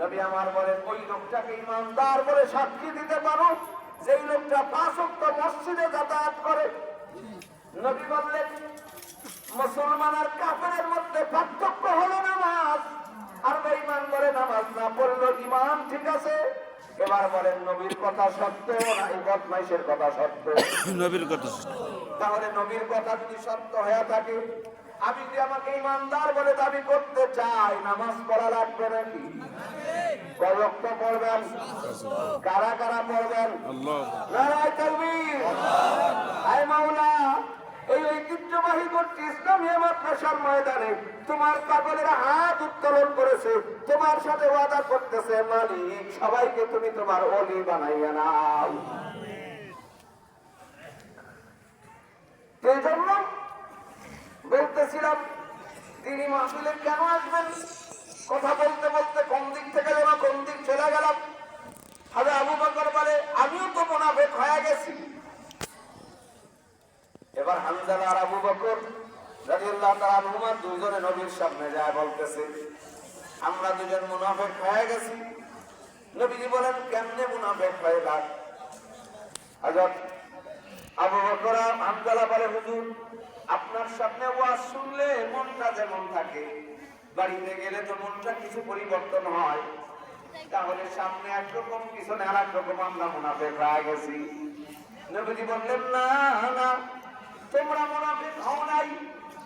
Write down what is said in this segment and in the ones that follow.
নবী আমার বলেন ওই লোকটাকে ইমানদার বলে সাক্ষী দিতে পারো যেই লোকটা 5 ওয়াক্ত মসজিদে যাতায়াত করে। নবী বললেন মুসলমান আর কাফেরের মধ্যে পার্থক্য হলো নামাজ। আর বেঈমান করে নামাজ না পড়লো ইমান ঠিক আছে। এবার বলেন নবীর কথা সত্য না এই বদমাইশের কথা সত্য? নবীর কথা সত্য। তাহলে নবীর কথা যদি সত্য হয়ে থাকে, আমি যদি আমাকে ইমানদার বলে দাবি করতে চাই, নামাজ পড়া লাগবে নাকি? কয় ওয়াক্ত পড়বেন? কারা কারা পড়বেন? নারায়ে তাকবীর। আয় মাওলা, এই ঐতিহ্যবাহী গোষ্ঠী ইসলামী মাদ্রাসার ময়দানে তোমার পাগলেরা হাত উত্তোলন করেছে, তোমার সাথে ওয়াদা করতেছে মালিক সবাইকে তুমি তোমার ওলি বানাইয়া নাও। এই জন্য বলতেছিলাম তিনি মাহফিলে কেন আসবেন, কথা বলতে বলতে কোন দিক থেকে যেন কোন দিক চলে গেলাম। আরে আবু বকর বলে আমিও তো মুনাফিক হয়ে গেছি। এবার হামজালা আর আবু বকর রাদিয়াল্লাহু তাআলা আনহুমা দুইজনে নবীর সামনে যায় বলতেছে আমরা দুজন মুনাফিক হয়ে গেছি। নবীজি বলেন কেমনে মুনাফিক হয়ে গেল? হযরত আবু বকর হামজালা বলে হুজুর আপনার সামনে ওয়াজ শুনলে মনটা যেমন থাকে, বাড়িতে গেলে তো মনটা কিছু পরিবর্তন হয়, তাহলে সামনে একরকম পিছনে আর একরকম আমরা মুনাফিক হয়ে গেছি। নবীজি বললেন না না তোমরা মুনাফিক হও নাই,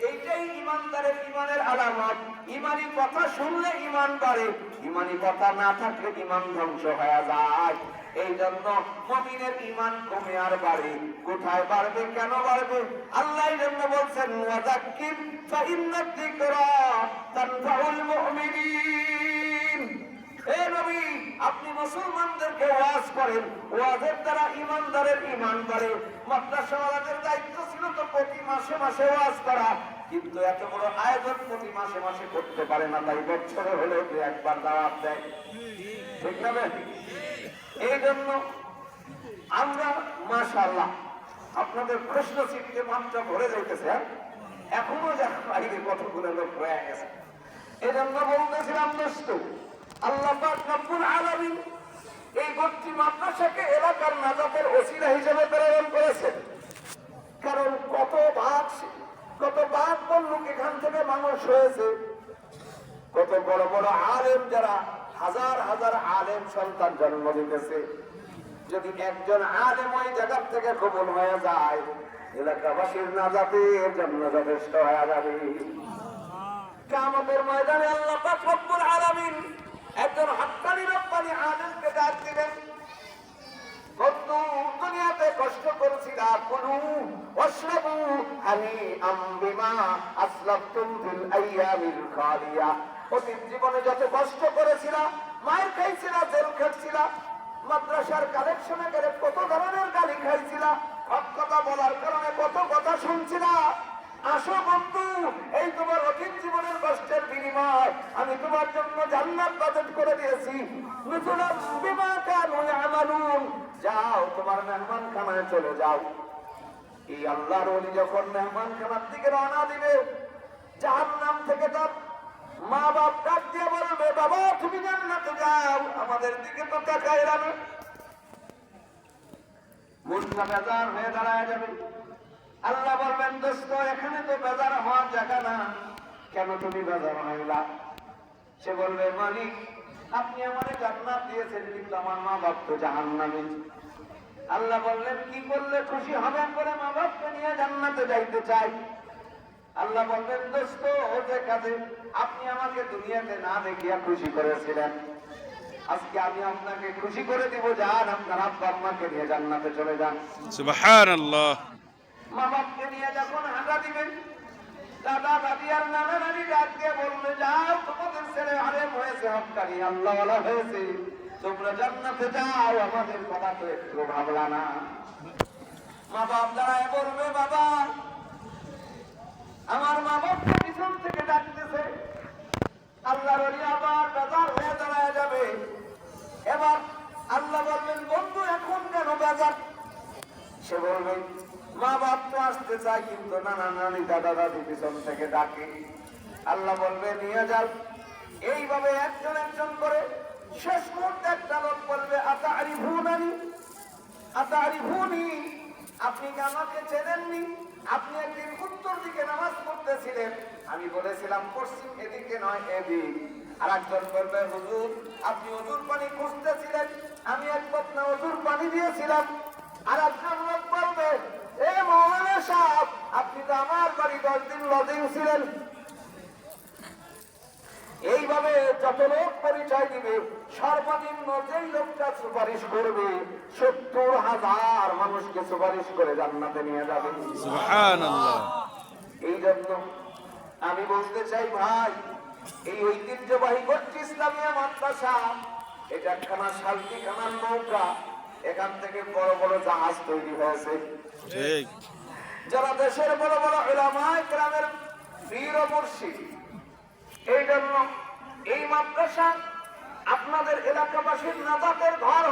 এইটাই ইমানদারের ইমানের আলামত। ইমানি কথা শুনলে ইমান বাড়ে, ইমানি কথা না থাকলে ইমান ধ্বংস হয়ে যায়। এই জন্য মুমিনের ইমান কমে আর বাড়ে। কোথায় বাড়বে, কেন বাড়বে? আল্লাহ এই জন্য বলছেন ওয়াযাক্কির ফাইন্নাদ যিকরা তানফাউল মুমিনিন। হে নবী আপনি মুসলমানদেরকে ওয়াজ করেন, ওয়াজের দ্বারা ইমানদারের ইমান বাড়ে। মাদ্রাসাওয়ালাদের দায়িত্ব ছিল তো প্রতি মাসে মাসে ওয়াজ করা, কিন্তু এত বড় আয়োজন প্রতি মাসে মাসে করতে পারে না, তাই বছরে হলেও একবার দাওয়াত দেয়, ঠিক না? এই জন্য আমরা মাশাআল্লাহ আপনাদের প্রশ্ন চিঠি মাত্র ভরে যাইতেছে, এখনো বাইরে কতগুলো লোক রয়ে গেছে। এই জন্য বলতেছিলাম দোস্ত আল্লাহ পাক রব্বুল আলামিন এই গোষ্ঠী মাদ্রাসাকে এলাকার নাজাতের ওসিলা হিসেবে প্রেরণ করেছেন। কারণ কত ভাগ লোক এখান থেকে মানুষ হয়েছে, কত বড় বড় আলেম যারা হাজার হাজার আলেম সন্তান জন্ম দিতেছে। যদি একজন আলেম ওই জায়গা থেকে কবুল হয়ে যায়, এলাকাবাসীর নাজাতের জন্য যথেষ্ট হয়ে যাবে। কিয়ামতের ময়দানে আল্লাহ পাক রব্বুল আলামিন একজন হাক্কানি রব্বানি আলেমকে ডাক দিবেন, বন্ধু দুনিয়াতে কষ্ট করেছিলা, কুলু ওয়াশরাবু হানিআম বিমা আসলাফতুম ফিল আইয়ামিল খালিয়া। অতীত জীবনে যত কষ্ট করেছিলা, মায়ের খাইছিলা, জেল খাইছিলা, মাদ্রাসার কালেকশনে গেলে কত ধরনের গালি খাইছিলা, হক কথা বলার কারণে কত কথা শুনছিলা। আসো বন্ধু, এই তোমার অতীত জীবনের কষ্টের বিনিময় আমি তোমার জন্য জান্নাত বাজেট করে দিয়েছি। নুজুলাম বিমা কানু ইয়ামালুন। যাও তোমার মেহমানখানায় চলে যাও। এই আল্লাহর ওলি যখন মেহমানখানার দিকে রওনা দিবে, জাহান্নাম থেকে তার মা বাপ ডাক দিয়ে বলবে বাবা তুমি জান্নাতে যাও, আমাদের দিকে তো তাকাইলা না। মনটা বেজার হয়ে দাঁড়ায় যাবে। আল্লাহ বলবেন দোস্ত এখানে তো বেজার হওয়ার জায়গা না, কেন তুমি বেজার হইলা? সে বলবে মালিক আপনি আমারে জান্নাত দিয়েছেন, কিন্তু আমার মা বাপ তো জাহান্নামে। আল্লাহ বললেন কি করলে খুশি হবেন করে মা বাপকে নিয়ে জান্নাতে যাইতে চাই? আল্লাহ বললেন দোস্ত ও যে কাজে আপনি আমাকে দুনিয়াতে না দেখিয়া খুশি করেছিলেন, আজকে আমি আপনাকে খুশি করে দিব, যান আপনার আব্বা আম্মাকে নিয়ে জান্নাতে চলে যান। সুবহানাল্লাহ। মা বাপকে নিয়ে যখন হাঁটা দিবেন, দাদা দাদি আর নানা নানি ডাক দিয়ে বলবে যাও তোমাদের ছেলে আলেম হয়েছে, হক্কানি আল্লাহওয়ালা হয়েছে, তোমরা জান্নাতে যাও, আমাদের কথা তো একটু ভাবলা না। মা বাপ দাঁড়ায় বলবে বাবা আমার মা বাপকে পিছন থেকে ডাকতেছে। আল্লাহর ওলি আবার বেজার হয়ে দাঁড়ায় যাবে। এবার আল্লাহ বলবেন বন্ধু এখন কেন বেজার? সে বলবে মা বাপ তো আসতে চাই, কিন্তু নানা নানি দাদা দাদি পিছন থেকে ডাকে। আল্লাহ বলবে নিয়ে যাও। এইভাবে একজন একজন করে শেষ মুহূর্তে একটা লোক বলবে আতারিফুনানি, আতারিফুনি, আপনি কি আমাকে চেনেননি? আপনি একদিন উত্তর দিকে নামাজ পড়তেছিলেন, আমি বলেছিলাম পশ্চিম এদিকে নয় এদিক। আর একজন বলবে হুজুর আপনি ওজুর পানি খুঁজতেছিলেন, আমি এক বদনা ওজুর পানি দিয়েছিলাম। আর একজন লোক বলবে এ মৌলানা সাহেব আপনি তো আমার বাড়ি 10 দিন লজিং ছিলেন। এইভাবে যত লোক পরিচয় দিবে, সর্বনিম্ন যেই লোকটা সুপারিশ করবে 70,000 মানুষকে সুপারিশ করে জান্নাতে নিয়ে যাবে। সুবহানাল্লাহ। এই জন্য আমি বলতে চাই ভাই, এই ঐতিহ্যবাহী গচ্ছি ইসলামিয়া মাদ্রাসা এটা একখানা শান্তিখানার নৌকা, এখান থেকে বড় বড় জাহাজ তৈরি হয়েছে। ঠিক। যারা দেশের বড় বড় উলামায়ে কেরামের পীর ও মুর্শিদ। এই জন্য এই মাদ্রাসা আপনাদের এলাকাবাসীর নাজাতের ঘর